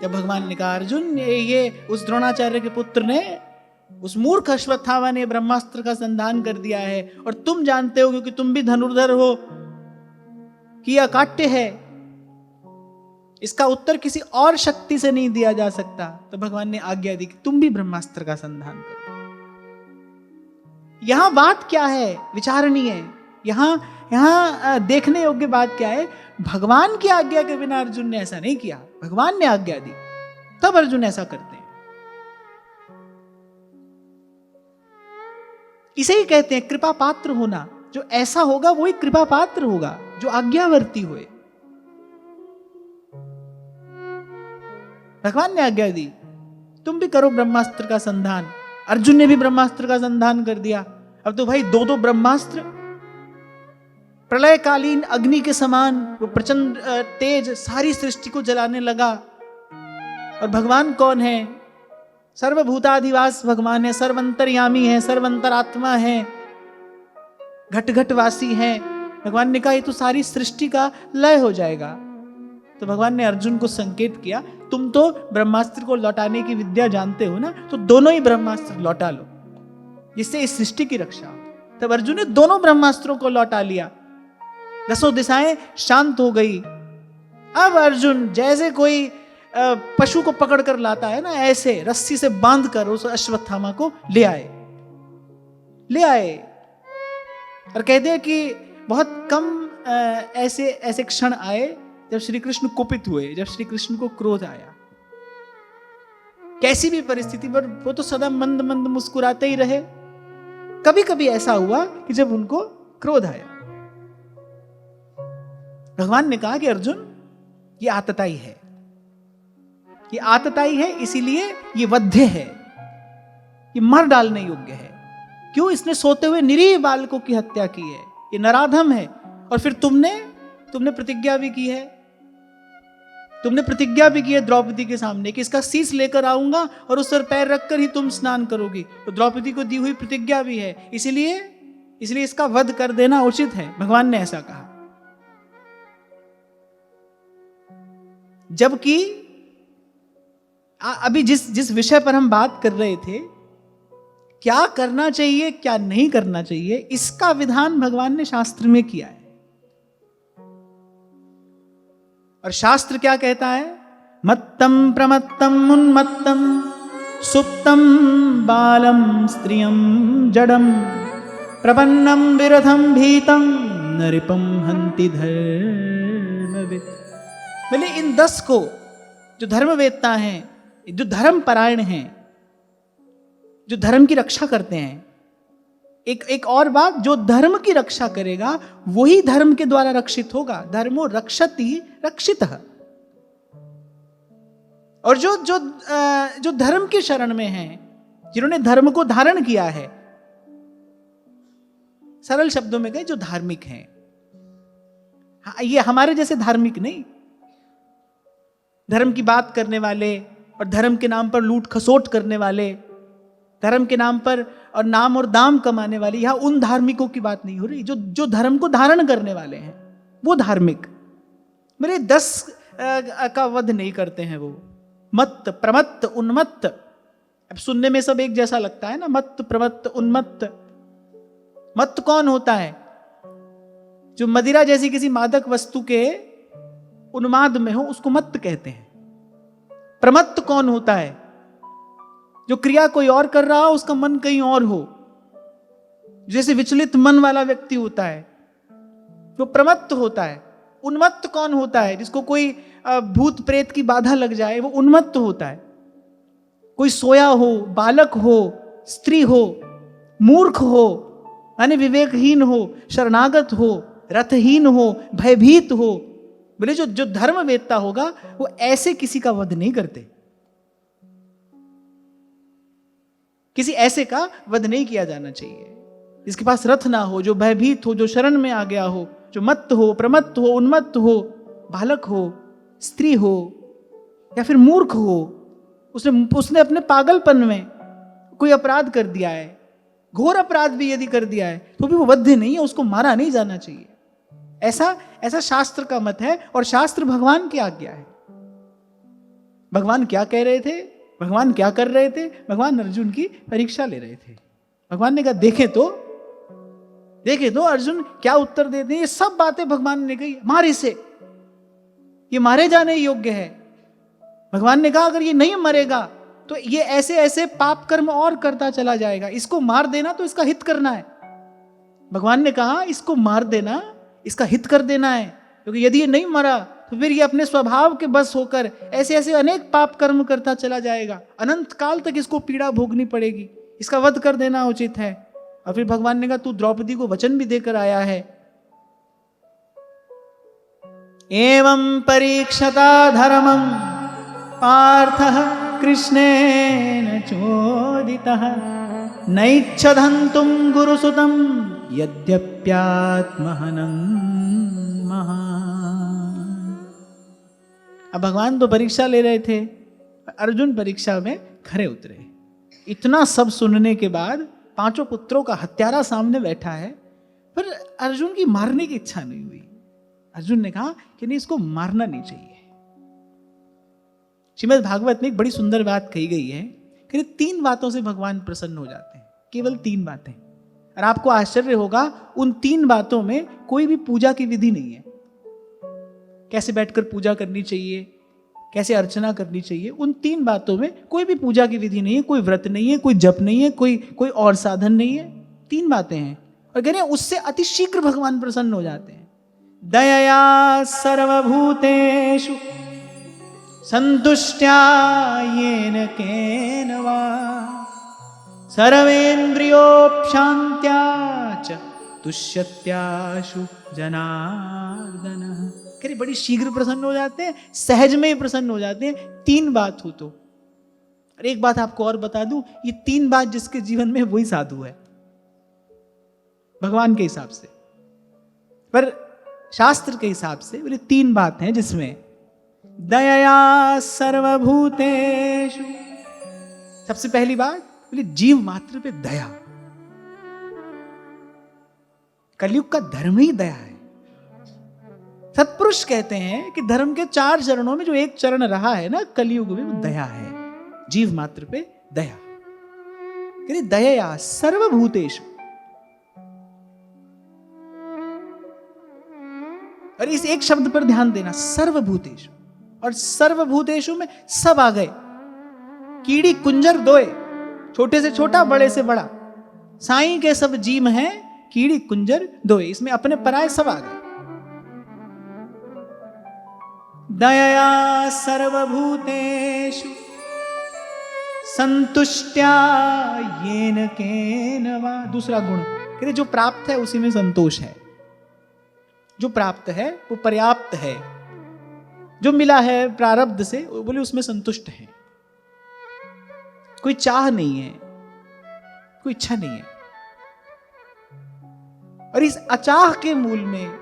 जब भगवान ने कहा अर्जुन ये उस द्रोणाचार्य के पुत्र ने, उस मूर्ख अश्वत्थामा ने ब्रह्मास्त्र का संधान कर दिया है, और तुम जानते हो क्योंकि तुम भी धनुर्धर हो कि यह अकाट्य है, इसका उत्तर किसी और शक्ति से नहीं दिया जा सकता। तो भगवान ने आज्ञा दी कि तुम भी ब्रह्मास्त्र का संधान करो। यहां बात क्या है विचारणीय, यहां देखने योग्य बात क्या है, भगवान की आज्ञा के बिना अर्जुन ने ऐसा नहीं किया। भगवान ने आज्ञा दी तब अर्जुन ऐसा करते हैं। इसे ही कहते हैं कृपा पात्र होना। जो ऐसा होगा वही कृपा पात्र होगा, जो आज्ञावर्ती हुए। भगवान ने आज्ञा दी तुम भी करो ब्रह्मास्त्र का संधान। अर्जुन ने भी ब्रह्मास्त्र का संधान कर दिया। अब तो भाई दो ब्रह्मास्त्र, प्रलयकालीन अग्नि के समान वो प्रचंड तेज सारी सृष्टि को जलाने लगा। और भगवान कौन है? सर्वभूताधिवास भगवान है, सर्वंतरयामी है, सर्वंतरात्मा है, घट घटवासी है। भगवान ने कहा ये तो सारी सृष्टि का लय हो जाएगा। तो भगवान ने अर्जुन को संकेत किया तुम तो ब्रह्मास्त्र को लौटाने की विद्या जानते हो ना, तो दोनों ही ब्रह्मास्त्र लौटा लो जिससे इस सृष्टि की रक्षा हो। तब अर्जुन ने दोनों ब्रह्मास्त्रों को लौटा लिया। 10 दिशाएं शांत हो गई। अब अर्जुन जैसे कोई पशु को पकड़ कर लाता है ना, ऐसे रस्सी से बांध कर उस अश्वत्थामा को ले आए। और कहते हैं कि बहुत कम ऐसे क्षण आए जब श्री कृष्ण कुपित हुए, जब श्री कृष्ण को क्रोध आया। कैसी भी परिस्थिति पर वो तो सदा मंद मंद मुस्कुराते ही रहे। कभी कभी ऐसा हुआ कि जब उनको क्रोध आया, भगवान ने कहा कि अर्जुन ये आतताई है, ये आतताई है, इसीलिए ये वध्य है, ये मर डालने योग्य है। क्यों? इसने सोते हुए निरीह बालकों की हत्या की है, ये नराधम है। और फिर तुमने प्रतिज्ञा भी की है, द्रौपदी के सामने कि इसका शीश लेकर आऊंगा और उस पर पैर रखकर ही तुम स्नान करोगी। तो द्रौपदी को दी हुई प्रतिज्ञा भी है, इसलिए इसका वध कर देना उचित है। भगवान ने ऐसा कहा। जबकि अभी जिस विषय पर हम बात कर रहे थे, क्या करना चाहिए क्या नहीं करना चाहिए, इसका विधान भगवान ने शास्त्र में किया है। और शास्त्र क्या कहता है? मत्तम प्रमत्तम उन्मत्तम सुप्तम बालम स्त्रियम जडम प्रपन्नम विरथम भीतम नरिपम हंति धर्मविद। बोले इन 10 को जो धर्मवेत्ता हैं, जो धर्म परायण हैं, जो धर्म की रक्षा करते हैं, एक और बात, जो धर्म की रक्षा करेगा वही धर्म के द्वारा रक्षित होगा। धर्मो रक्षति रक्षितः। और जो धर्म की शरण में हैं, जिन्होंने धर्म को धारण किया है, सरल शब्दों में कहें जो धार्मिक हैं। ये हमारे जैसे धार्मिक नहीं, धर्म की बात करने वाले और धर्म के नाम पर लूट खसोट करने वाले, धर्म के नाम पर और नाम और दाम कमाने वाले, यहां उन धार्मिकों की बात नहीं हो रही। जो धर्म को धारण करने वाले हैं वो धार्मिक। मेरे 10 का वध नहीं करते हैं वो। मत्त प्रमत्त उन्मत्त, अब सुनने में सब एक जैसा लगता है ना, मत्त प्रमत्त उन्मत्त। मत्त कौन होता है? जो मदिरा जैसी किसी मादक वस्तु के उन्माद में हो, उसको मत्त कहते हैं। प्रमत्त कौन होता है? जो क्रिया कोई और कर रहा हो, उसका मन कहीं और हो, जैसे विचलित मन वाला व्यक्ति होता है, जो प्रमत्त होता है। उन्मत्त कौन होता है? जिसको कोई भूत प्रेत की बाधा लग जाए, वो उन्मत्त होता है। कोई सोया हो, बालक हो, स्त्री हो, मूर्ख हो, यानी विवेकहीन हो, शरणागत हो, रथहीन हो, भयभीत हो। बोले जो धर्मवेत्ता होगा वो ऐसे किसी का वध नहीं करते, किसी ऐसे का वध नहीं किया जाना चाहिए। जिसके पास रथ ना हो, जो भयभीत हो, जो शरण में आ गया हो, जो मत्त हो, प्रमत्त हो, उन्मत्त हो, बालक हो, स्त्री हो या फिर मूर्ख हो, उसने अपने पागलपन में कोई अपराध कर दिया है, घोर अपराध भी यदि कर दिया है, तो भी वो वध्य नहीं है, उसको मारा नहीं जाना चाहिए। ऐसा शास्त्र का मत है और शास्त्र भगवान की आज्ञा है। भगवान क्या कह रहे थे, भगवान क्या कर रहे थे? भगवान अर्जुन की परीक्षा ले रहे थे। भगवान ने कहा देखे तो अर्जुन क्या उत्तर देते हैं। ये सब बातें भगवान ने कही, मार इसे, ये मारे जाने योग्य है। भगवान ने कहा अगर ये नहीं मरेगा तो ये ऐसे ऐसे पाप कर्म और करता चला जाएगा, इसको मार देना तो इसका हित करना है। भगवान ने कहा इसको मार देना, इसका हित कर देना है, क्योंकि यदि ये नहीं मरा तो फिर ये अपने स्वभाव के बस होकर ऐसे ऐसे अनेक पाप कर्म करता चला जाएगा, अनंत काल तक इसको पीड़ा भोगनी पड़ेगी, इसका वध कर देना उचित है। और फिर भगवान ने कहा तू द्रौपदी को वचन भी देकर आया है। एवं परीक्षता धर्मं पार्थः कृष्णेन चोदितः नैच्छधन्तुं गुरुसुतं यद्यप्यात्महनं महान्। अब भगवान तो परीक्षा ले रहे थे, अर्जुन परीक्षा में खरे उतरे। इतना सब सुनने के बाद पांचों पुत्रों का हत्यारा सामने बैठा है, पर अर्जुन की मारने की इच्छा नहीं हुई। अर्जुन ने कहा कि नहीं, इसको मारना नहीं चाहिए। श्रीमद् भागवत में एक बड़ी सुंदर बात कही गई है कि 3 बातों से भगवान प्रसन्न हो जाते हैं, केवल 3 बातें। और आपको आश्चर्य होगा उन 3 बातों में कोई भी पूजा की विधि नहीं है। कैसे बैठकर पूजा करनी चाहिए, कैसे अर्चना करनी चाहिए, उन 3 बातों में कोई भी पूजा की विधि नहीं है, कोई व्रत नहीं है, कोई जप नहीं है, कोई और साधन नहीं है। 3 बातें हैं और कह रहे हैं उससे अति शीघ्र भगवान प्रसन्न हो जाते हैं। दयया सर्वभूतेषु संतुष्ट्या येन केन वा सर्वेन्द्रियोपशान्त्या च तुष्यत्याशु जनार्दनः। कह बड़ी शीघ्र प्रसन्न हो जाते हैं, सहज में ही प्रसन्न हो जाते हैं, 3 बात हो तो। और एक बात आपको और बता दूं, ये 3 बात जिसके जीवन में वही साधु है भगवान के हिसाब से, पर शास्त्र के हिसाब से बोले 3 बात हैं जिसमें दयया सर्वभूतेषु। सबसे पहली बात बोले जीव मात्र पे दया। कलयुग का धर्म ही दया है। सत्पुरुष कहते हैं कि धर्म के 4 चरणों में जो एक चरण रहा है ना कलयुग में, वो दया है। जीव मात्र पे दया। कहते दयया सर्वभूतेषु। और इस एक शब्द पर ध्यान देना, सर्वभूतेषु। और सर्वभूतेषु में सब आ गए। कीड़ी कुंजर दोए, छोटे से छोटा बड़े से बड़ा, साईं के सब जीव हैं, कीड़ी कुंजर दोए, इसमें अपने पराये सब आ गए। दयया सर्वभूतेषु संतुष्ट्या येन केन वा। दूसरा गुण कहते जो प्राप्त है उसी में संतोष है। जो प्राप्त है वो पर्याप्त है, जो मिला है प्रारब्ध से बोले उसमें संतुष्ट है। कोई चाह नहीं है, कोई इच्छा नहीं है। और इस अचाह के मूल में,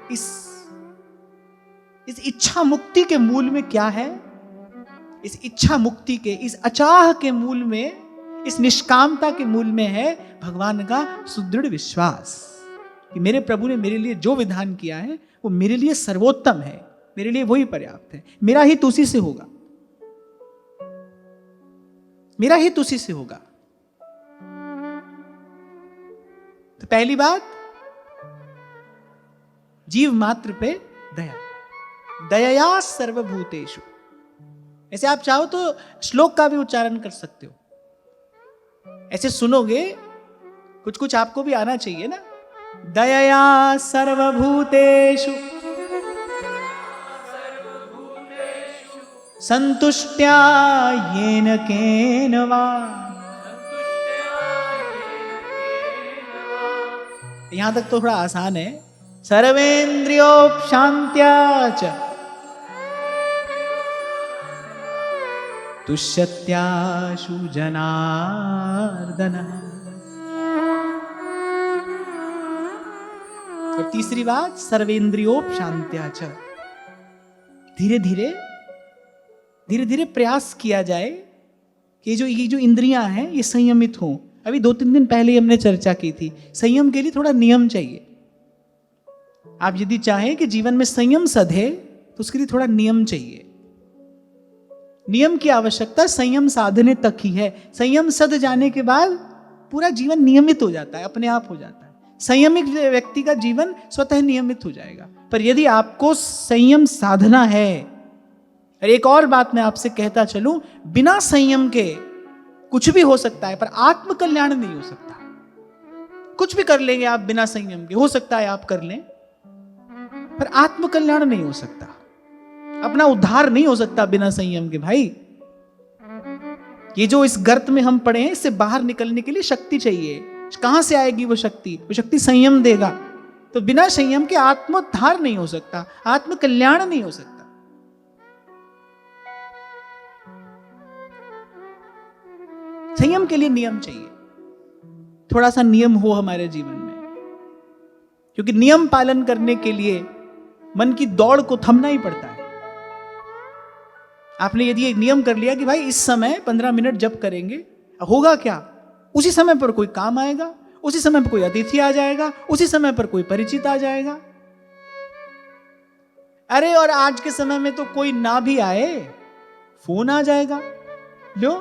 इस इच्छा मुक्ति के मूल में क्या है? इस इच्छा मुक्ति के, इस अचाह के मूल में, इस निष्कामता के मूल में है भगवान का सुदृढ़ विश्वास कि मेरे प्रभु ने मेरे लिए जो विधान किया है वो मेरे लिए सर्वोत्तम है, मेरे लिए वही पर्याप्त है, मेरा हित उसी से होगा, मेरा हित उसी से होगा। तो पहली बात, जीव मात्र पे दया। दयया सर्वभूतेषु। ऐसे आप चाहो तो श्लोक का भी उच्चारण कर सकते हो। ऐसे सुनोगे, कुछ कुछ आपको भी आना चाहिए ना। दयया सर्वभूतेषु संतुष्ट्या येन केन वा। यहां तक तो थोड़ा आसान है। सर्वेन्द्रियोपशान्त्या च तुष्यत्याशु जनार्दनः। और तीसरी बात, सर्वेन्द्रियोपशान्त्या च। धीरे धीरे प्रयास किया जाए कि ये जो इंद्रियां हैं ये संयमित हों। अभी 2-3 दिन पहले हमने चर्चा की थी, संयम के लिए थोड़ा नियम चाहिए। आप यदि चाहें कि जीवन में संयम सधे तो उसके लिए थोड़ा नियम चाहिए। नियम की आवश्यकता संयम साधने तक ही है। संयम सध जाने के बाद पूरा जीवन नियमित हो जाता है, अपने आप हो जाता है। संयमित व्यक्ति का जीवन स्वतः नियमित हो जाएगा। पर यदि आपको संयम साधना है, और एक और बात मैं आपसे कहता चलूं, बिना संयम के कुछ भी हो सकता है, पर आत्म कल्याण नहीं हो सकता। कुछ भी कर लेंगे आप बिना संयम के, हो सकता है आप कर लें, पर आत्म कल्याण नहीं हो सकता, अपना उद्धार नहीं हो सकता बिना संयम के। भाई, ये जो इस गर्त में हम पड़े हैं, इससे बाहर निकलने के लिए शक्ति चाहिए। कहां से आएगी वो शक्ति? वो शक्ति संयम देगा। तो बिना संयम के आत्मोद्धार नहीं हो सकता, आत्म कल्याण नहीं हो सकता। संयम के लिए नियम चाहिए, थोड़ा सा नियम हो हमारे जीवन में, क्योंकि नियम पालन करने के लिए मन की दौड़ को थमना ही पड़ता है। आपने यदि एक नियम कर लिया कि भाई इस समय 15 मिनट जप करेंगे, होगा क्या? उसी समय पर कोई काम आएगा, उसी समय पर कोई अतिथि आ जाएगा, उसी समय पर कोई परिचित आ जाएगा। अरे और आज के समय में तो कोई ना भी आए, फोन आ जाएगा। लो,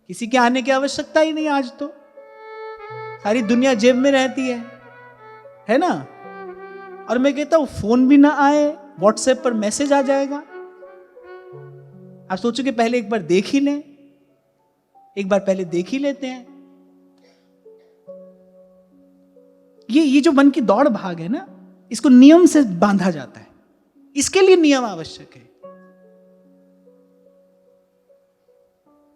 किसी के आने की आवश्यकता ही नहीं। आज तो सारी दुनिया जेब में रहती है ना? और मैं कहता हूं फोन भी ना आए, व्हाट्सएप पर मैसेज आ जाएगा। आप सोचो कि पहले एक बार देख ही लें, एक बार पहले देख ही लेते हैं। ये जो मन की दौड़ भाग है ना, इसको नियम से बांधा जाता है। इसके लिए नियम आवश्यक है।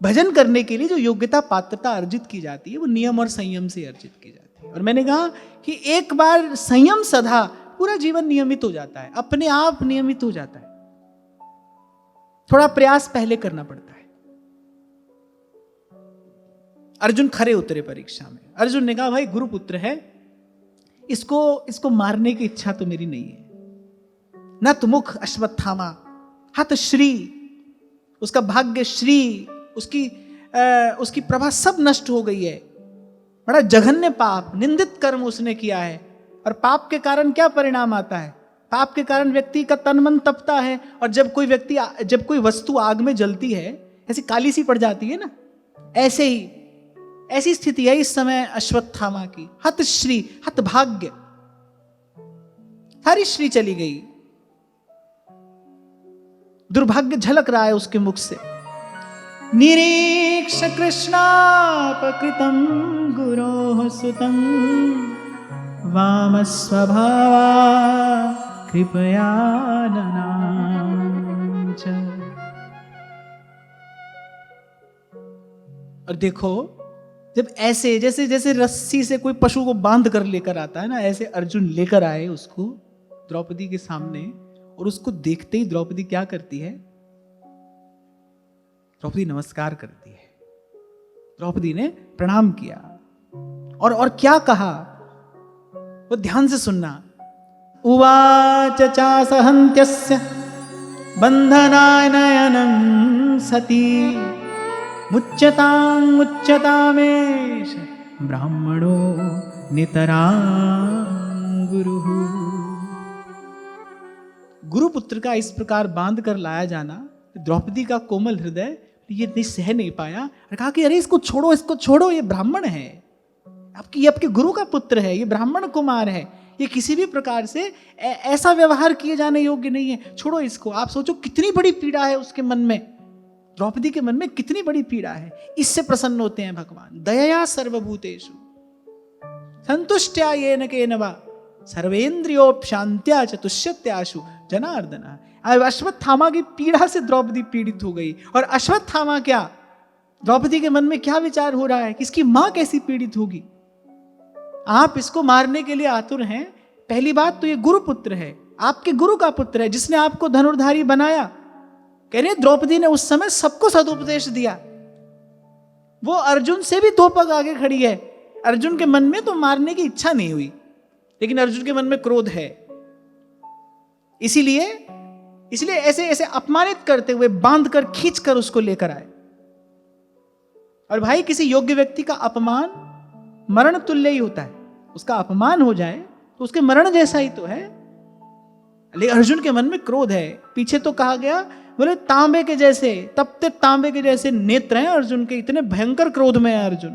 भजन करने के लिए जो योग्यता पात्रता अर्जित की जाती है, वो नियम और संयम से अर्जित की जाती है। और मैंने कहा कि एक बार संयम सधा, पूरा जीवन नियमित हो जाता है, अपने आप नियमित हो जाता है। थोड़ा प्रयास पहले करना पड़ता है। अर्जुन खरे उतरे परीक्षा में। अर्जुन ने कहा भाई गुरुपुत्र है, इसको मारने की इच्छा तो मेरी नहीं है। नतमुख अश्वत्थामा, हत श्री, उसका भाग्य श्री, उसकी प्रभा सब नष्ट हो गई है। बड़ा जघन्य पाप, निंदित कर्म उसने किया है। और पाप के कारण क्या परिणाम आता है? पाप के कारण व्यक्ति का तन मन तपता है। और जब कोई वस्तु आग में जलती है, ऐसी काली सी पड़ जाती है ना, ऐसी स्थिति है इस समय अश्वत्थामा की। हत श्री, हत भाग्य, सारी श्री चली गई। दुर्भाग्य झलक रहा है उसके मुख से। निरीक्ष कृष्णापकृतं गुरोः सुतं वाम स्वभावा कृपया ननाच। और देखो, जब ऐसे जैसे रस्सी से कोई पशु को बांध कर लेकर आता है ना, ऐसे अर्जुन लेकर आए उसको द्रौपदी के सामने। और उसको देखते ही द्रौपदी क्या करती है? द्रौपदी नमस्कार करती है। द्रौपदी ने प्रणाम किया और क्या कहा, वो ध्यान से सुनना। उवाच चासहन्त्यस्य बन्धनाय नयनं सती मुच्यतामेष ब्राह्मणो नितरां गुरुः। गुरुपुत्र का इस प्रकार बांध कर लाया जाना, द्रौपदी का कोमल हृदय ये सह नहीं पाया और कहा कि अरे इसको छोड़ो, ये ब्राह्मण है, आपके गुरु का पुत्र है, ये ब्राह्मण कुमार है, ये किसी भी प्रकार से ऐसा व्यवहार किए जाने योग्य नहीं है, छोड़ो इसको। आप सोचो कितनी बड़ी पीड़ा है उसके मन में, द्रौपदी के मन में कितनी बड़ी पीड़ा है। इससे प्रसन्न होते हैं भगवान। दयया सर्वभूतेषु संतुष्ट्या येन केन वा सर्वेन्द्रियोपशांत्या च तुष्यत्याशु जनार्दन। अश्वत्थामा की पीड़ा से द्रौपदी पीड़ित हो गई। और अश्वत्थामा क्या, द्रौपदी के मन में क्या विचार हो रहा है कि इसकी मां कैसी पीड़ित होगी। आप इसको मारने के लिए आतुर हैं। पहली बात तो ये गुरुपुत्र है, आपके गुरु का पुत्र है, जिसने आपको धनुर्धारी बनाया। कह रहे द्रौपदी ने उस समय सबको सदुपदेश दिया। वो अर्जुन से भी 2 पग आगे खड़ी है। अर्जुन के मन में तो मारने की इच्छा नहीं हुई, लेकिन अर्जुन के मन में क्रोध है। इसीलिए ऐसे अपमानित करते हुए बांध कर खींच कर उसको लेकर आए। और भाई, किसी योग्य व्यक्ति का अपमान मरण तुल्य ही होता है। उसका अपमान हो जाए तो उसके मरण जैसा ही तो है। लेकिन अर्जुन के मन में क्रोध है। पीछे तो कहा गया बोले तांबे के जैसे, तपते तांबे के जैसे नेत्र हैं अर्जुन के, इतने भयंकर क्रोध में है अर्जुन,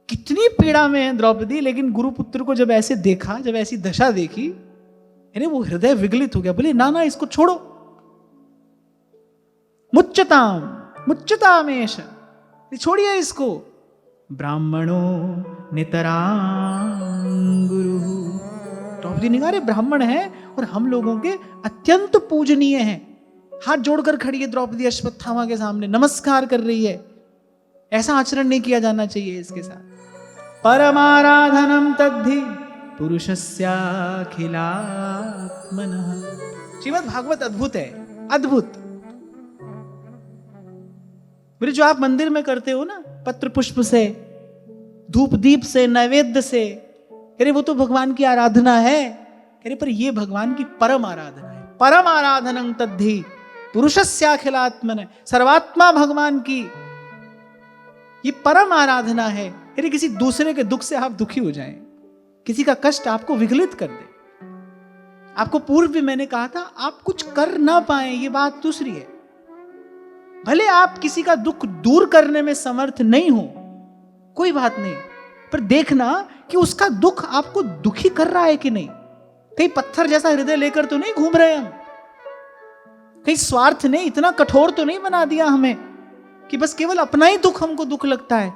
कितनी पीड़ा में है द्रौपदी। लेकिन गुरुपुत्र को जब ऐसे देखा, जब ऐसी दशा देखी, अरे वो हृदय विगलित हो गया, बोले ना ना इसको छोड़ो, मुच्यताम मुच्यतामेश, छोड़िए इसको। ब्राह्मणों नितरां गुरु, द्रौपदी ने कहा अरे ब्राह्मण है और हम लोगों के अत्यंत पूजनीय हैं। हाथ जोड़कर खड़ी है द्रौपदी अश्वत्थामा के सामने, नमस्कार कर रही है। ऐसा आचरण नहीं किया जाना चाहिए इसके साथ। परमाराधनम तद्धि पुरुषस्याखिलात्मनः। श्रीमद् भागवत अद्भुत है, अद्भुत। बोले जो आप मंदिर में करते हो ना, पत्र पुष्प से, धूप दीप से, नैवेद्य से, अरे वो तो भगवान की आराधना है। अरे पर ये भगवान की परम आराधना है। परम आराधनं तद्धि पुरुषस्याखिलात्मनः, सर्वात्मा भगवान की ये परम आराधना है। अरे किसी दूसरे के दुख से आप दुखी हो जाएं, किसी का कष्ट आपको विगलित कर दे। आपको पूर्व भी मैंने कहा था, आप कुछ कर ना पाए ये बात दूसरी है। भले आप किसी का दुख दूर करने में समर्थ नहीं हो, कोई बात नहीं, पर देखना कि उसका दुख आपको दुखी कर रहा है कि नहीं। कहीं पत्थर जैसा हृदय लेकर तो नहीं घूम रहे हम, कहीं स्वार्थ ने इतना कठोर तो नहीं बना दिया हमें कि बस केवल अपना ही दुख हमको दुख लगता है,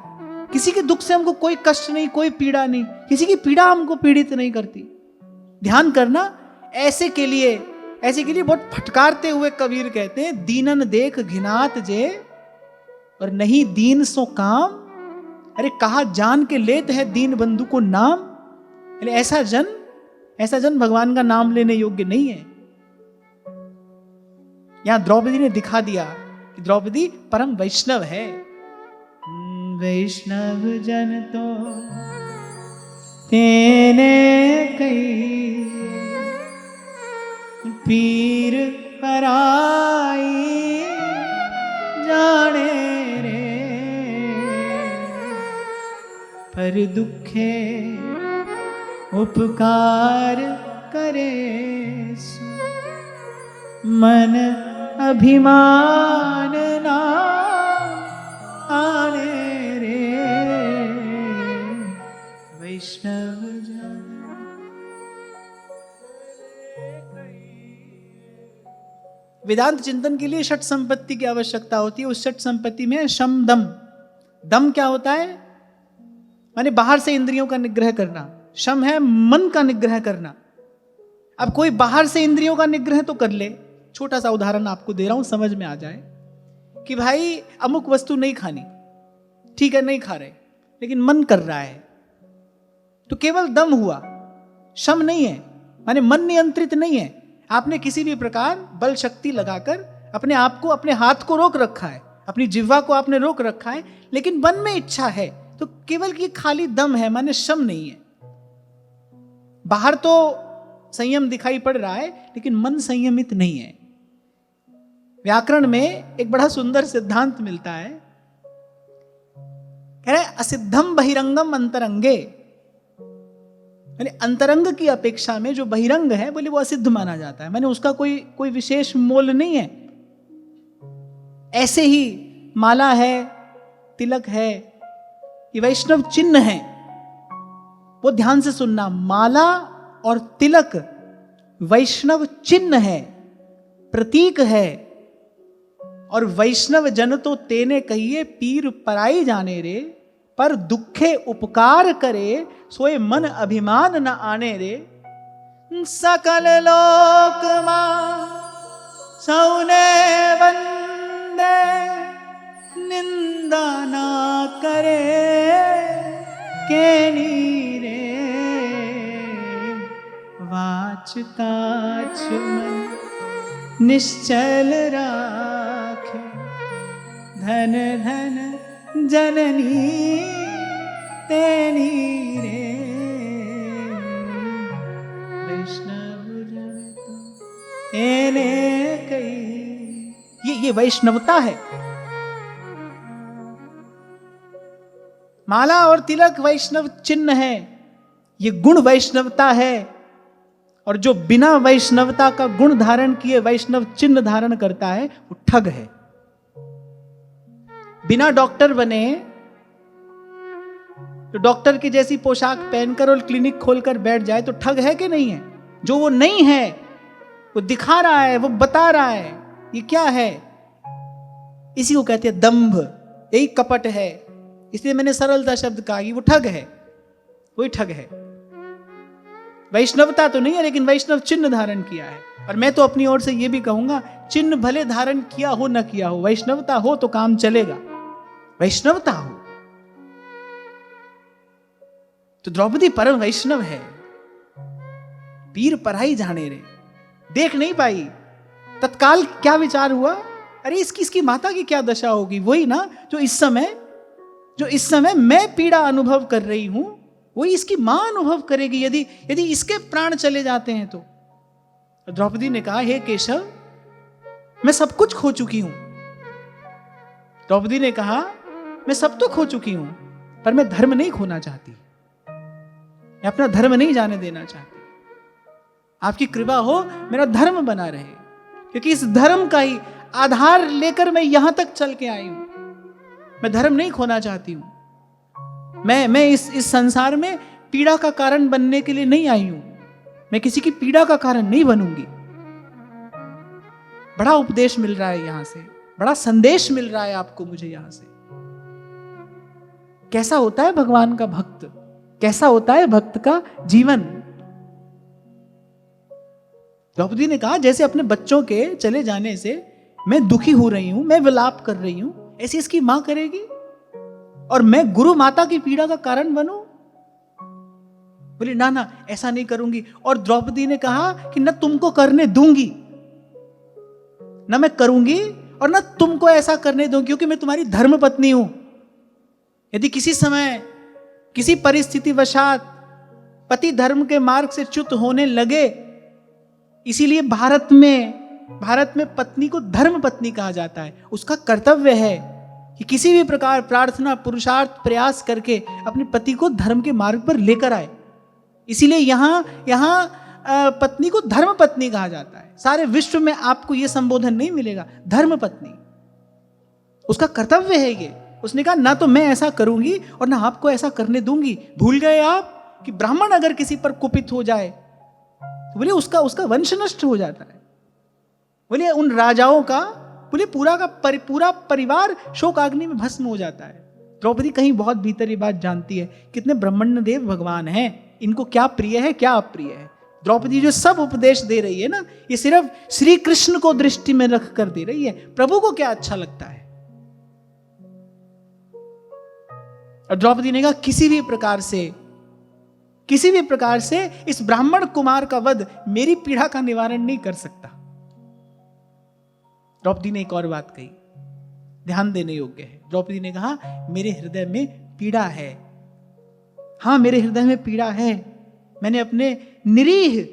किसी के दुख से हमको कोई कष्ट नहीं, कोई पीड़ा नहीं, किसी की पीड़ा हमको पीड़ित नहीं करती। ध्यान करना, ऐसे के लिए बहुत फटकारते हुए कबीर कहते हैं, दीनन देख घिनात जे और नहीं दीन सो काम। अरे कहा जान के लेत है दीन बंधु को नाम। अरे ऐसा जन भगवान का नाम लेने योग्य नहीं है। यहां द्रौपदी ने दिखा दिया कि द्रौपदी परम वैष्णव है। वैष्णव जन तो तेने कई पीर पराई जाने रे, पर दुखे उपकार करे सो मन अभिमान ना आने रे। वैष्णव जन वेदांत चिंतन के लिए षट संपत्ति की आवश्यकता होती है। उस षट संपत्ति में शम दम। दम क्या होता है? माने बाहर से इंद्रियों का निग्रह करना। शम है मन का निग्रह करना। अब कोई बाहर से इंद्रियों का निग्रह तो कर ले, छोटा सा उदाहरण आपको दे रहा हूं समझ में आ जाए कि भाई अमुक वस्तु नहीं खानी, ठीक है नहीं खा रहे, लेकिन मन कर रहा है, तो केवल दम हुआ, शम नहीं है, माने मन नियंत्रित नहीं है। आपने किसी भी प्रकार बल शक्ति लगाकर अपने आप को, अपने हाथ को रोक रखा है, अपनी जिह्वा को आपने रोक रखा है, लेकिन मन में इच्छा है, तो केवल ये खाली दम है, माने शम नहीं है। बाहर तो संयम दिखाई पड़ रहा है, लेकिन मन संयमित नहीं है। व्याकरण में एक बड़ा सुंदर सिद्धांत मिलता है, कह रहे असिद्धम बहिरंगम अंतरंगे, यानी अंतरंग की अपेक्षा में जो बहिरंग है बोले वो असिद्ध माना जाता है, माने उसका कोई विशेष मोल नहीं है। ऐसे ही माला है, तिलक है, ये वैष्णव चिन्ह है। वो ध्यान से सुनना, माला और तिलक वैष्णव चिन्ह है, प्रतीक है। और वैष्णव जन तो तेने कहिए पीर पराई जाने रे, पर दुखे उपकार करे सोए मन अभिमान न आने रे। सकल लोक मां सौने वंदे, निंदा ना करे के नीरे। वाच काछ मन निश्चल राखे, धन धन जननी तेनी रे। वैष्णव जन तो एने कई, ये वैष्णवता है। माला और तिलक वैष्णव चिन्ह है, ये गुण वैष्णवता है। और जो बिना वैष्णवता का गुण धारण किए वैष्णव चिन्ह धारण करता है वो ठग है। बिना डॉक्टर बने तो डॉक्टर की जैसी पोशाक पहनकर और क्लिनिक खोलकर बैठ जाए तो ठग है कि नहीं है? जो वो नहीं है वो दिखा रहा है, वो बता रहा है, ये क्या है? इसी को कहते हैं दंभ, यही कपट है। इसलिए मैंने सरलता शब्द कहा कि वो ठग है, वही ठग है। वैष्णवता तो नहीं है लेकिन वैष्णव चिन्ह धारण किया है। और मैं तो अपनी ओर से ये भी कहूंगा, चिन्ह भले धारण किया हो न किया हो, वैष्णवता हो तो काम चलेगा। वैष्णवता हो तो द्रौपदी परम वैष्णव है। पीर पराई जाने रे, देख नहीं पाई। तत्काल क्या विचार हुआ, अरे इसकी माता की क्या दशा होगी? वही ना जो इस समय मैं पीड़ा अनुभव कर रही हूं, वही इसकी मां अनुभव करेगी यदि इसके प्राण चले जाते हैं तो। द्रौपदी ने कहा, हे केशव, मैं सब कुछ खो चुकी हूं। द्रौपदी ने कहा, मैं सब तो खो चुकी हूं, पर मैं धर्म नहीं खोना चाहती, मैं अपना धर्म नहीं जाने देना चाहती। आपकी कृपा हो मेरा धर्म बना रहे, क्योंकि इस धर्म का ही आधार लेकर मैं यहां तक चल के आई हूं। मैं धर्म नहीं खोना चाहती हूं। मैं इस संसार में पीड़ा का कारण बनने के लिए नहीं आई हूं। मैं किसी की पीड़ा का कारण नहीं बनूंगी। बड़ा उपदेश मिल रहा है यहां से, बड़ा संदेश मिल रहा है आपको, मुझे यहां से। कैसा होता है भगवान का भक्त, कैसा होता है भक्त का जीवन। द्रौपदी ने कहा, जैसे अपने बच्चों के चले जाने से मैं दुखी हो रही हूं, मैं विलाप कर रही हूं, ऐसी इसकी मां करेगी और मैं गुरु माता की पीड़ा का कारण बनूं? बोली ना ना, ऐसा नहीं करूंगी। और द्रौपदी ने कहा कि न तुमको करने दूंगी, न मैं करूंगी और न तुमको ऐसा करने दूंगी, क्योंकि मैं तुम्हारी धर्म पत्नी हूं। यदि किसी समय किसी परिस्थिति वशात पति धर्म के मार्ग से च्युत होने लगे, इसीलिए भारत में पत्नी को धर्म पत्नी कहा जाता है। उसका कर्तव्य है कि किसी भी प्रकार प्रार्थना, पुरुषार्थ, प्रयास करके अपने पति को धर्म के मार्ग पर लेकर आए। इसीलिए यहां पत्नी को धर्म पत्नी कहा जाता है। सारे विश्व में आपको यह संबोधन नहीं मिलेगा, धर्म पत्नी। उसका कर्तव्य है ये। उसने कहा, ना तो मैं ऐसा करूंगी और ना आपको ऐसा करने दूंगी। भूल गए आप कि ब्राह्मण अगर किसी पर कुपित हो जाए तो बोले उसका वंश नष्ट हो जाता है। बोले उन राजाओं का बोले पूरा परिवार शोकाग्नि में भस्म हो जाता है। द्रौपदी कहीं बहुत भीतर ये बात जानती है, कितने ब्रह्मण्य देव भगवान हैं, इनको क्या प्रिय है क्या अप्रिय है। द्रौपदी जो सब उपदेश दे रही है ना, ये सिर्फ श्री कृष्ण को दृष्टि में रख कर दे रही है। प्रभु को क्या अच्छा लगता है। और द्रौपदी ने कहा, किसी भी प्रकार से इस ब्राह्मण कुमार का वध मेरी पीड़ा का निवारण नहीं कर सकता। द्रौपदी ने एक और बात कही, ध्यान देने योग्य है। द्रौपदी ने कहा, मेरे हृदय में पीड़ा है। हां, मेरे हृदय में पीड़ा है। मैंने अपने निरीह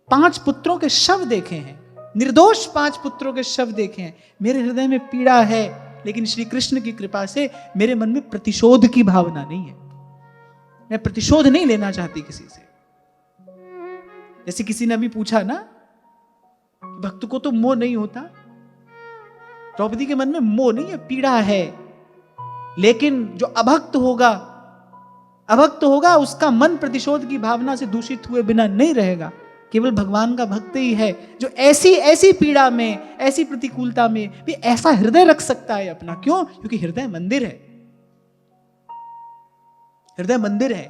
5 पुत्रों के शव देखे हैं, निर्दोष 5 पुत्रों के शव देखे हैं। मेरे हृदय में पीड़ा है, लेकिन श्री कृष्ण की कृपा से मेरे मन में प्रतिशोध की भावना नहीं है। मैं प्रतिशोध नहीं लेना चाहती किसी से। जैसे किसी ने अभी पूछा ना, भक्त को तो मोह नहीं होता। द्रौपदी के मन में मोह नहीं है, पीड़ा है। लेकिन जो अभक्त होगा उसका मन प्रतिशोध की भावना से दूषित हुए बिना नहीं रहेगा। केवल भगवान का भक्त ही है जो ऐसी पीड़ा में, ऐसी प्रतिकूलता में भी ऐसा हृदय रख सकता है अपना। क्यों? क्योंकि हृदय मंदिर है। हृदय मंदिर है।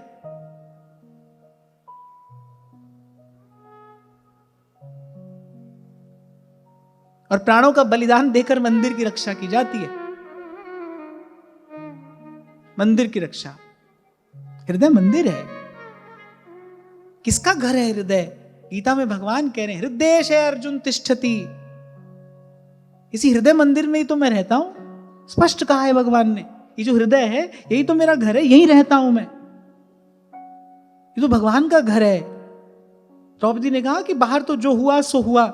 और प्राणों का बलिदान देकर मंदिर की रक्षा की जाती है। मंदिर की रक्षा, हृदय मंदिर है। किसका घर है हृदय? गीता में भगवान कह रहे हैं, हृदय से अर्जुन तिष्ठति। इसी हृदय मंदिर में ही तो मैं रहता हूं। स्पष्ट कहा है भगवान ने, ये जो हृदय है यही तो मेरा घर है, यही रहता हूं मैं। ये तो भगवान का घर है। द्रौपदी ने कहा कि बाहर तो जो हुआ सो हुआ,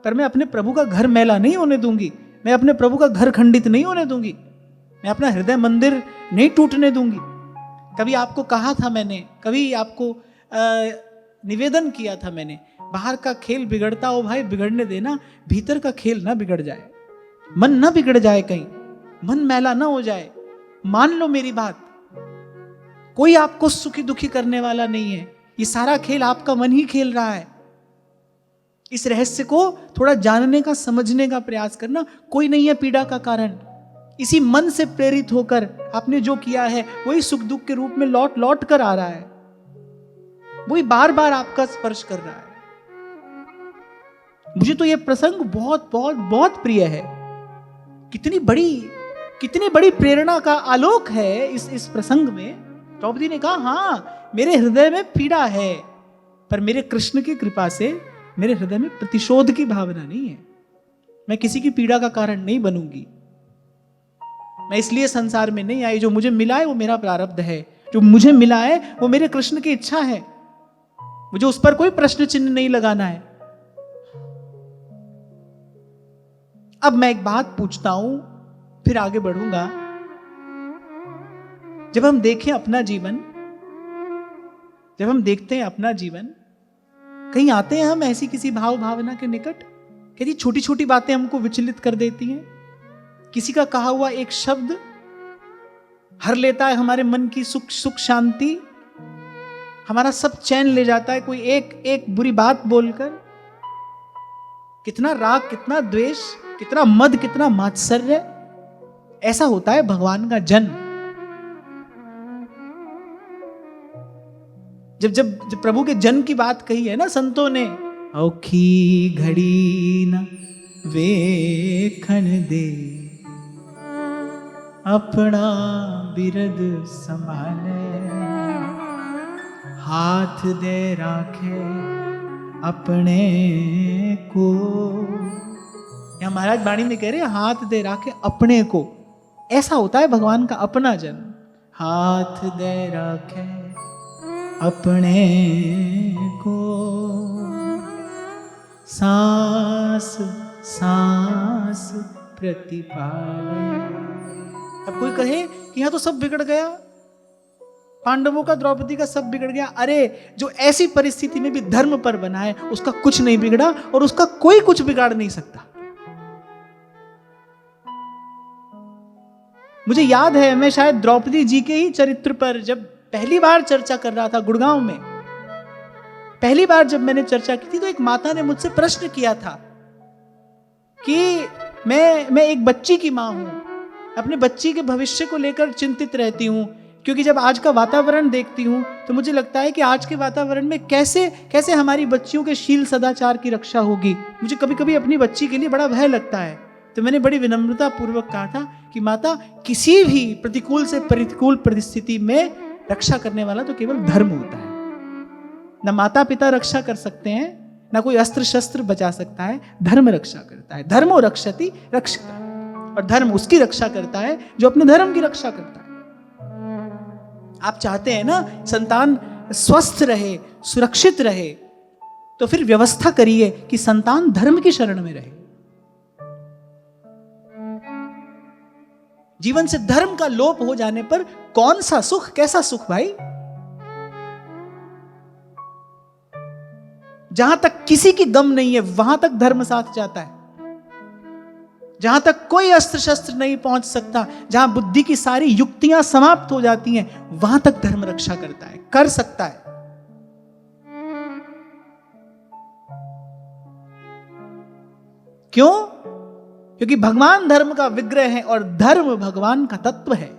पर मैं अपने प्रभु का घर मैला नहीं होने दूंगी। मैं अपने प्रभु का घर खंडित नहीं होने दूंगी। मैं अपना हृदय मंदिर नहीं टूटने दूंगी। कभी आपको कहा था मैंने, कभी आपको निवेदन किया था मैंने, बाहर का खेल बिगड़ता हो भाई बिगड़ने देना, भीतर का खेल ना बिगड़ जाए, मन ना बिगड़ जाए, कहीं मन मैला ना हो जाए। मान लो मेरी बात, कोई आपको सुखी दुखी करने वाला नहीं है, ये सारा खेल आपका मन ही खेल रहा है। इस रहस्य को थोड़ा जानने का, समझने का प्रयास करना। कोई नहीं है पीड़ा का कारण, इसी मन से प्रेरित होकर आपने जो किया है वही सुख दुख के रूप में लौट लौट कर आ रहा है, वही बार बार आपका स्पर्श कर रहा है। मुझे तो यह प्रसंग बहुत बहुत बहुत प्रिय है। कितनी बड़ी प्रेरणा का आलोक है इस प्रसंग में। द्रौपदी ने कहा, हां मेरे हृदय में पीड़ा है, पर मेरे कृष्ण की कृपा से मेरे हृदय में प्रतिशोध की भावना नहीं है। मैं किसी की पीड़ा का कारण नहीं बनूंगी। मैं इसलिए संसार में नहीं आई, जो मुझे मिला है वो मेरा प्रारब्ध है, जो मुझे मिला है वो मेरे कृष्ण की इच्छा है, मुझे उस पर कोई प्रश्न चिन्ह नहीं लगाना है। अब मैं एक बात पूछता हूं, फिर आगे बढ़ूंगा। जब हम देखें अपना जीवन, जब हम देखते हैं अपना जीवन, कहीं आते हैं हम ऐसी किसी भाव भावना के निकट, यदि छोटी छोटी बातें हमको विचलित कर देती हैं। किसी का कहा हुआ एक शब्द हर लेता है हमारे मन की सुख शांति, हमारा सब चैन ले जाता है। कोई एक बुरी बात बोलकर कितना राग, कितना द्वेष, कितना मद, कितना मात्सर्य। ऐसा होता है भगवान का जन्म। जब प्रभु के जन्म की बात कही है ना संतों ने, औखी घड़ी न वेखन दे, अपना बिरद संभाले, हाथ दे राखे अपने को। या महाराज वाणी में कह रहे हैं, हाथ दे राखे अपने को। ऐसा होता है भगवान का अपना जन्म। हाथ दे राखे अपने को, सांस सांस प्रतिपाले। अब कोई कहे कि यहां तो सब बिगड़ गया, पांडवों का, द्रौपदी का सब बिगड़ गया। अरे जो ऐसी परिस्थिति में भी धर्म पर बना है उसका कुछ नहीं बिगड़ा, और उसका कोई कुछ बिगाड़ नहीं सकता। मुझे याद है, मैं शायद द्रौपदी जी के ही चरित्र पर जब पहली बार चर्चा कर रहा था गुड़गांव में, पहली बार जब मैंने चर्चा की थी, तो एक माता ने मुझसे प्रश्न किया था कि मैं एक बच्ची की मां हूं, अपने बच्ची के भविष्य को लेकर चिंतित रहती हूं, क्योंकि जब आज का वातावरण देखती हूं तो मुझे लगता है कि आज के वातावरण में कैसे हमारी बच्चियों के शील सदाचार की रक्षा होगी। मुझे कभी कभी अपनी बच्ची के लिए बड़ा भय लगता है। तो मैंने बड़ी विनम्रता पूर्वक कहा था कि माता, किसी भी प्रतिकूल से प्रतिकूल परिस्थिति में रक्षा करने वाला तो केवल धर्म होता है। न माता पिता रक्षा कर सकते हैं, न कोई अस्त्र शस्त्र बचा सकता है, धर्म रक्षा करता है। धर्मो रक्षति रक्षिता, और धर्म उसकी रक्षा करता है जो अपने धर्म की रक्षा करता है। आप चाहते हैं ना संतान स्वस्थ रहे, सुरक्षित रहे, तो फिर व्यवस्था करिए कि संतान धर्म की शरण में रहे। जीवन से धर्म का लोप हो जाने पर कौन सा सुख, कैसा सुख भाई। जहां तक किसी की गम नहीं है वहां तक धर्म साथ जाता है। जहां तक कोई अस्त्र शस्त्र नहीं पहुंच सकता, जहां बुद्धि की सारी युक्तियां समाप्त हो जाती हैं, वहां तक धर्म रक्षा करता है, कर सकता है। क्यों? क्योंकि भगवान धर्म का विग्रह है और धर्म भगवान का तत्व है।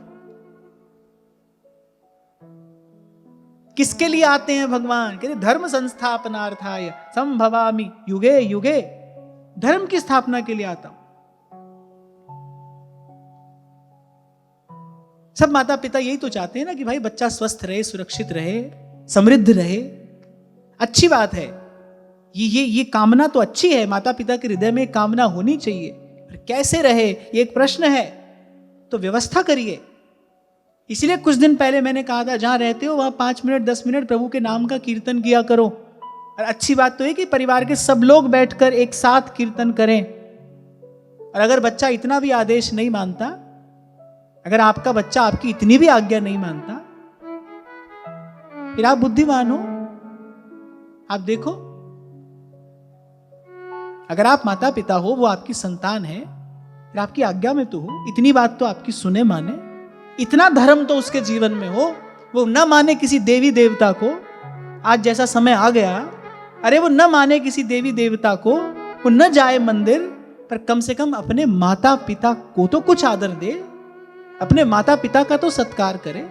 किसके लिए आते हैं भगवान? कहते धर्म संस्थापनार्थाय संभवामि युगे युगे। धर्म की स्थापना के लिए आता हूं। सब माता पिता यही तो चाहते हैं ना कि भाई बच्चा स्वस्थ रहे, सुरक्षित रहे, समृद्ध रहे। अच्छी बात है, ये कामना तो अच्छी है। माता पिता के हृदय में कामना होनी चाहिए, पर कैसे रहे ये एक प्रश्न है। तो व्यवस्था करिए। इसलिए कुछ दिन पहले मैंने कहा था, जहां रहते हो वहां 5 मिनट 10 मिनट प्रभु के नाम का कीर्तन किया करो। और अच्छी बात तो है कि परिवार के सब लोग बैठकर एक साथ कीर्तन करें। और अगर बच्चा इतना भी आदेश नहीं मानता, अगर आपका बच्चा आपकी इतनी भी आज्ञा नहीं मानता, फिर आप बुद्धिमान हो, आप देखो, अगर आप माता पिता हो, वो आपकी संतान है, फिर आपकी आज्ञा में तो हो, इतनी बात तो आपकी सुने माने, इतना धर्म तो उसके जीवन में हो, वो न माने किसी देवी देवता को। आज जैसा समय आ गया, अरे वो न माने किसी देवी देवता को, वो न जाए मंदिर, पर कम से कम अपने माता पिता को तो कुछ आदर दे, अपने माता पिता का तो सत्कार करे।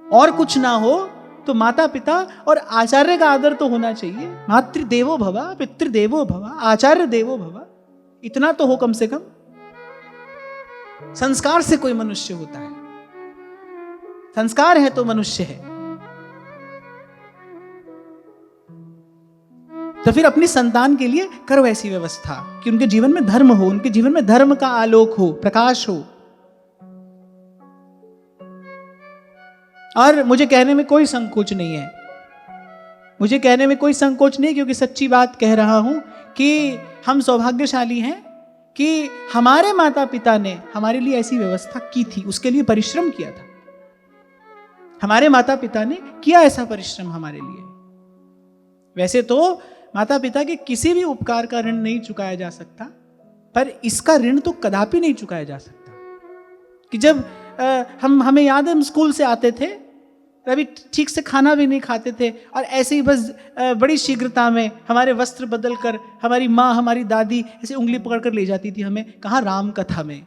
और कुछ ना हो तो माता पिता और आचार्य का आदर तो होना चाहिए। मातृदेवो भव, पितृदेवो भव, आचार्य देवो भव, इतना तो हो कम से कम। संस्कार से कोई मनुष्य होता है, संस्कार है तो मनुष्य है। तो फिर अपनी संतान के लिए करो ऐसी व्यवस्था कि उनके जीवन में धर्म हो, उनके जीवन में धर्म का आलोक हो, प्रकाश हो। और मुझे कहने में कोई संकोच नहीं है, मुझे कहने में कोई संकोच नहीं, क्योंकि सच्ची बात कह रहा हूं कि हम सौभाग्यशाली हैं कि हमारे माता पिता ने हमारे लिए ऐसी व्यवस्था की थी, उसके लिए परिश्रम किया था। हमारे माता पिता ने किया ऐसा परिश्रम हमारे लिए। वैसे तो माता पिता के किसी भी उपकार का ऋण नहीं चुकाया जा सकता, पर इसका ऋण तो कदापि नहीं चुकाया जा सकता कि जब हमें याद है, हम स्कूल से आते थे, अभी ठीक से खाना भी नहीं खाते थे, और ऐसे ही बस बड़ी शीघ्रता में हमारे वस्त्र बदल कर हमारी माँ, हमारी दादी ऐसे उंगली पकड़ कर ले जाती थी हमें, कहाँ राम कथा में,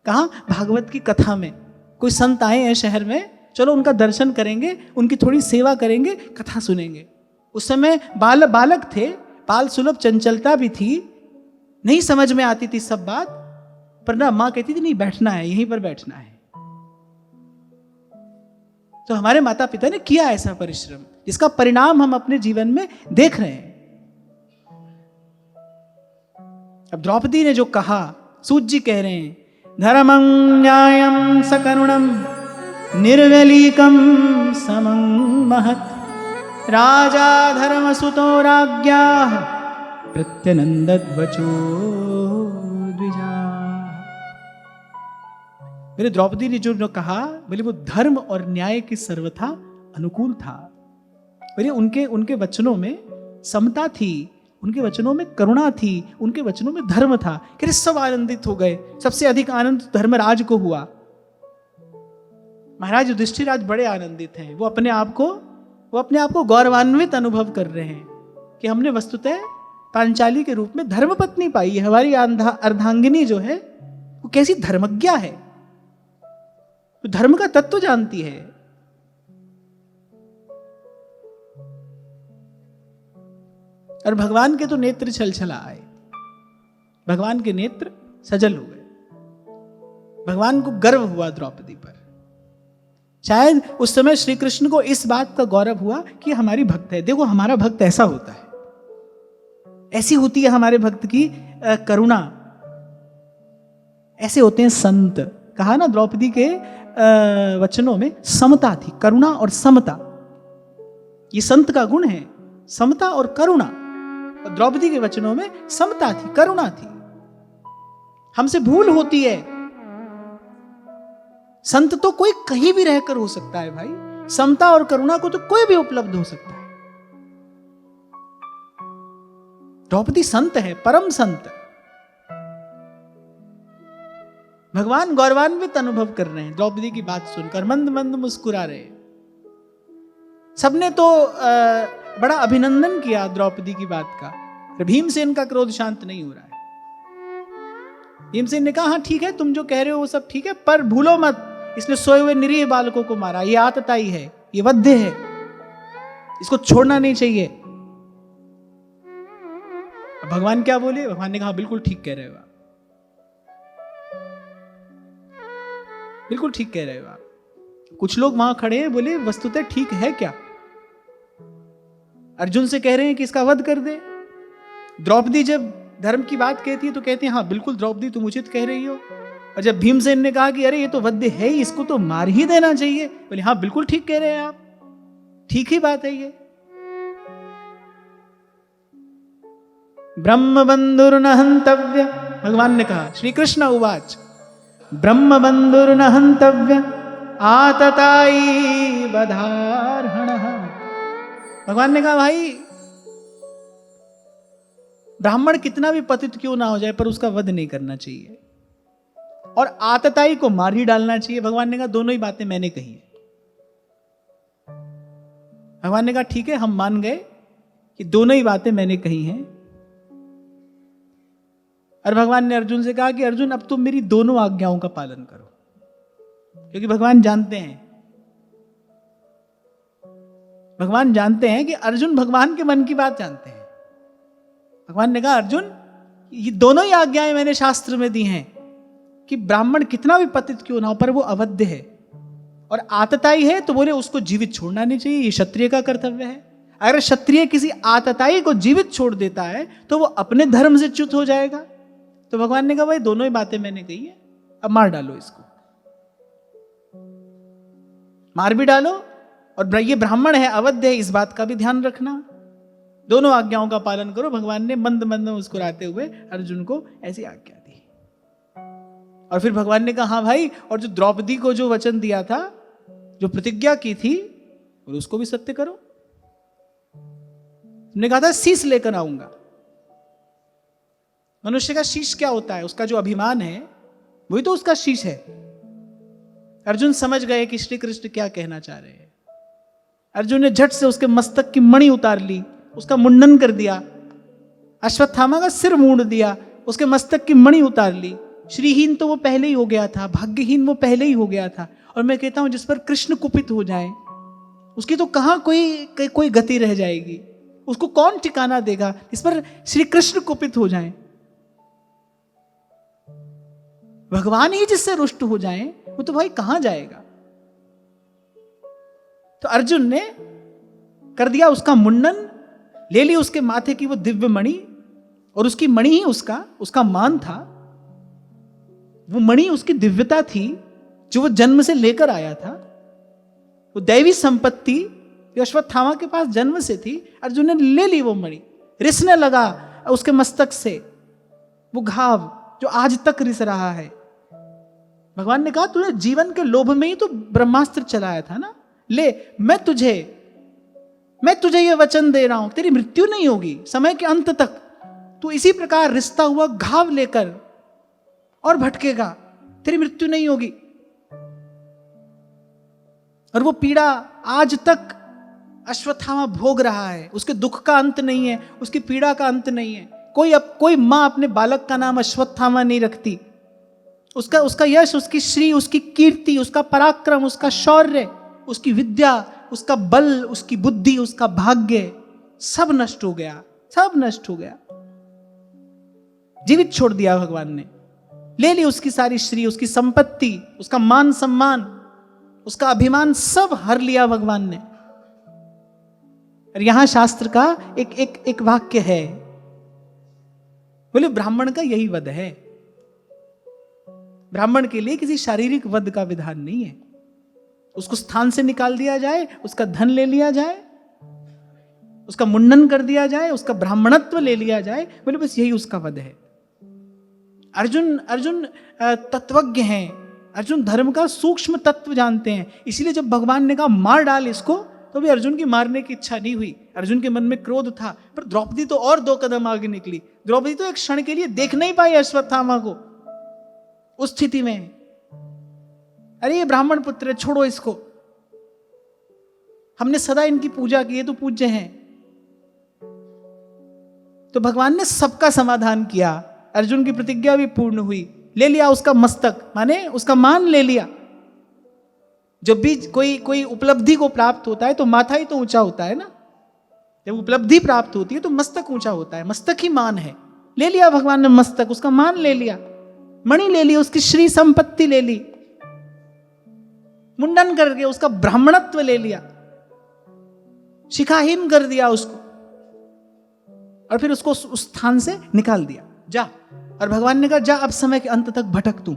कहाँ भागवत की कथा में। कोई संत आए हैं शहर में, चलो उनका दर्शन करेंगे, उनकी थोड़ी सेवा करेंगे, कथा सुनेंगे। उस समय बालक थे, बाल सुलभ चंचलता भी थी, नहीं समझ में आती थी सब बात, पर ना माँ कहती थी नहीं, बैठना है, यहीं पर बैठना है। तो हमारे माता पिता ने किया ऐसा परिश्रम, जिसका परिणाम हम अपने जीवन में देख रहे हैं। अब द्रौपदी ने जो कहा, सूत जी कह रहे हैं, धर्मं न्यायं सकरुणं निर्वेलीकं समं महत् राजा धर्मसुतो राज्ञाः प्रत्यनंदद्वचो द्विजा। मेरे द्रौपदी ने जो कहा, बोले वो धर्म और न्याय की सर्वथा अनुकूल था। बोले उनके वचनों में समता थी, उनके वचनों में करुणा थी, उनके वचनों में धर्म था। कि सब आनंदित हो गए। सबसे अधिक आनंद धर्मराज को हुआ। महाराज युधिष्ठिर आज बड़े आनंदित हैं। वो अपने आप को गौरवान्वित अनुभव कर रहे हैं कि हमने वस्तुतः पांचाली के रूप में धर्मपत्नी पाई है। हमारी अर्धांगिनी जो है वो कैसी धर्मज्ञा है, तो धर्म का तत्व जानती है। और भगवान के तो नेत्र छलछला आए, भगवान के नेत्र सजल हो गए। भगवान को गर्व हुआ द्रौपदी पर। शायद उस समय श्री कृष्ण को इस बात का गौरव हुआ कि हमारी भक्त है। देखो हमारा भक्त ऐसा होता है, ऐसी होती है हमारे भक्त की करुणा, ऐसे होते हैं संत। कहा ना द्रौपदी के वचनों में समता थी, करुणा और समता, ये संत का गुण है, समता और करुणा। और द्रौपदी के वचनों में समता थी, करुणा थी। हमसे भूल होती है। संत तो कोई कहीं भी रहकर हो सकता है भाई, समता और करुणा को तो कोई भी उपलब्ध हो सकता है। द्रौपदी संत है, परम संत। भगवान गौरवान्वित अनुभव कर रहे हैं द्रौपदी की बात सुनकर, मंद मंद मुस्कुरा रहे। सबने तो बड़ा अभिनंदन किया द्रौपदी की बात का। भीमसेन का क्रोध शांत नहीं हो रहा है। भीमसेन ने कहा हाँ ठीक है, तुम जो कह रहे हो वो सब ठीक है, पर भूलो मत इसने सोए हुए निरीह बालकों को मारा, ये आतताई है, ये वध्य है, इसको छोड़ना नहीं चाहिए। भगवान क्या बोले? भगवान ने कहा बिल्कुल ठीक कह रहे हो आप, बिल्कुल ठीक कह रहे हो आप। कुछ लोग वहां खड़े हैं, बोले वस्तुतः ठीक है क्या? अर्जुन से कह रहे हैं कि इसका वध कर दे। द्रौपदी जब धर्म की बात कहती है तो कहते हैं हाँ बिल्कुल द्रौपदी तुम उचित कह रही हो। और जब भीमसेन ने कहा कि अरे ये तो वध्य है ही, इसको तो मार ही देना चाहिए, बोले हाँ बिल्कुल ठीक कह रहे हैं आप, ठीक ही बात है ये। ब्रह्म बंधुर्न हंतव्य, भगवान ने कहा, श्री कृष्ण उवाच ब्रह्म बंधुर्न हंतव्य आतताई बधार्हणः। भगवान ने कहा भाई ब्राह्मण कितना भी पतित क्यों ना हो जाए पर उसका वध नहीं करना चाहिए, और आतताई को मार ही डालना चाहिए। भगवान ने कहा दोनों ही बातें मैंने कही है। भगवान ने कहा ठीक है, हम मान गए कि दोनों ही बातें मैंने कही हैं। और भगवान ने अर्जुन से कहा कि अर्जुन अब तुम मेरी दोनों आज्ञाओं का पालन करो, क्योंकि भगवान जानते हैं कि अर्जुन भगवान के मन की बात जानते हैं। भगवान ने कहा अर्जुन ये दोनों ही आज्ञाएं मैंने शास्त्र में दी हैं कि ब्राह्मण कितना भी पतित क्यों ना हो पर वो अवध्य है, और आतताई है तो बोले उसको जीवित छोड़ना नहीं चाहिए, ये क्षत्रिय का कर्तव्य है। अगर क्षत्रिय किसी आतताई को जीवित छोड़ देता है तो वो अपने धर्म से च्युत हो जाएगा। तो भगवान ने कहा भाई दोनों ही बातें मैंने कही है, अब मार डालो इसको, मार भी डालो, और ये ब्राह्मण है, अवध्य है, इस बात का भी ध्यान रखना, दोनों आज्ञाओं का पालन करो। भगवान ने मंद मंद मुस्कुराते हुए अर्जुन को ऐसी आज्ञा दी। और फिर भगवान ने कहा हाँ भाई, और जो द्रौपदी को जो वचन दिया था, जो प्रतिज्ञा की थी, और उसको भी सत्य करो। तुमने कहा था शीश लेकर आऊंगा। मनुष्य का शीश क्या होता है? उसका जो अभिमान है वही तो उसका शीश है। अर्जुन समझ गए कि श्री कृष्ण क्या कहना चाह रहे हैं। अर्जुन ने झट से उसके मस्तक की मणि उतार ली, उसका मुंडन कर दिया, अश्वत्थामा का सिर मूंड दिया, उसके मस्तक की मणि उतार ली। श्रीहीन तो वो पहले ही हो गया था, भाग्यहीन वो पहले ही हो गया था। और मैं कहता हूं जिस पर कृष्ण कुपित हो जाए उसकी तो कहां कोई गति रह जाएगी, उसको कौन ठिकाना देगा। इस पर श्री कृष्ण कुपित हो जाए, भगवान ही जिससे रुष्ट हो जाए, वो तो भाई कहां जाएगा। तो अर्जुन ने कर दिया उसका मुंडन, ले ली उसके माथे की वो दिव्य मणि, और उसकी मणि ही उसका मान था। वो मणि उसकी दिव्यता थी जो वो जन्म से लेकर आया था। वो दैवी संपत्ति जो अश्वत्थामा के पास जन्म से थी, अर्जुन ने ले ली वो मणि। रिसने लगा उसके मस्तक से वो घाव जो आज तक रिस रहा है। भगवान ने कहा तूने जीवन के लोभ में ही तो ब्रह्मास्त्र चलाया था ना, ले मैं तुझे ये वचन दे रहा हूं, तेरी मृत्यु नहीं होगी समय के अंत तक। तू इसी प्रकार रिश्ता हुआ घाव लेकर और भटकेगा, तेरी मृत्यु नहीं होगी। और वो पीड़ा आज तक अश्वत्थामा भोग रहा है, उसके दुख का अंत नहीं है, उसकी पीड़ा का अंत नहीं है। कोई मां अपने बालक का नाम अश्वत्थामा नहीं रखती। उसका यश, उसकी श्री, उसकी कीर्ति, उसका पराक्रम, उसका शौर्य, उसकी विद्या, उसका बल, उसकी बुद्धि, उसका भाग्य सब नष्ट हो गया। जीवित छोड़ दिया भगवान ने, ले ली उसकी सारी श्री, उसकी संपत्ति, उसका मान सम्मान, उसका अभिमान सब हर लिया भगवान ने। और यहां शास्त्र का एक वाक्य है, बोले ब्राह्मण का यही वध है। ब्राह्मण के लिए किसी शारीरिक वध का विधान नहीं है। उसको स्थान से निकाल दिया जाए, उसका धन ले लिया जाए, उसका मुंडन कर दिया जाए, उसका ब्राह्मणत्व ले लिया जाए, बोले बस यही उसका वध है। अर्जुन तत्वज्ञ हैं, अर्जुन धर्म का सूक्ष्म तत्व जानते हैं। इसलिए जब भगवान ने कहा मार डाल इसको, तो भी अर्जुन की मारने की इच्छा नहीं हुई। अर्जुन के मन में क्रोध था, पर द्रौपदी तो और 2 कदम आगे निकली। द्रौपदी तो एक क्षण के लिए देख नहीं पाई अश्वत्थामा को उस स्थिति में। अरे ये ब्राह्मण पुत्र है, छोड़ो इसको, हमने सदा इनकी पूजा की है, तो पूज्य हैं। तो भगवान ने सबका समाधान किया। अर्जुन की प्रतिज्ञा भी पूर्ण हुई, ले लिया उसका मस्तक, माने उसका मान ले लिया। जब भी कोई उपलब्धि को प्राप्त होता है तो माथा ही तो ऊंचा होता है ना। जब उपलब्धि प्राप्त होती है तो मस्तक ऊंचा होता है, मस्तक ही मान है। ले लिया भगवान ने मस्तक, उसका मान ले लिया, मणि ले ली, उसकी श्री संपत्ति ले ली, मुंडन करके उसका ब्राह्मणत्व ले लिया, शिखाहीन कर दिया उसको, और फिर उसको उस स्थान से निकाल दिया, जा। और भगवान ने कहा जा, अब समय के अंत तक भटक तू,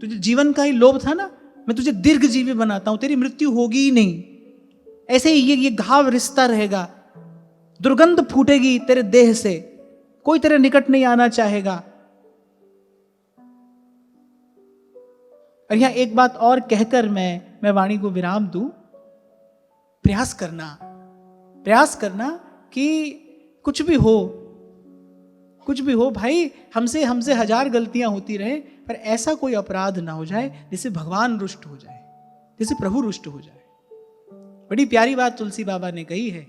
तुझे जीवन का ही लोभ था ना, मैं तुझे दीर्घजीवी बनाता हूं, तेरी मृत्यु होगी ही नहीं। ऐसे ही ये घाव रिश्ता रहेगा, दुर्गंध फूटेगी तेरे देह से, कोई तेरे निकट नहीं आना चाहेगा। और यहां एक बात और कहकर मैं वाणी को विराम दूं। प्रयास करना कि कुछ भी हो, कुछ भी हो भाई, हमसे हमसे हजार गलतियां होती रहे, पर ऐसा कोई अपराध ना हो जाए जिससे भगवान रुष्ट हो जाए, जिससे प्रभु रुष्ट हो जाए। बड़ी प्यारी बात तुलसी बाबा ने कही है,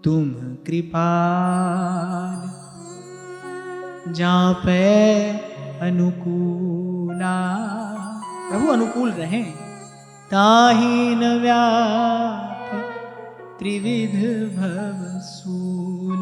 तुम कृपाल जहाँ पे अनुकूला, प्रभु अनुकूल रहें, ताही न व्याप त्रिविध भव सूला।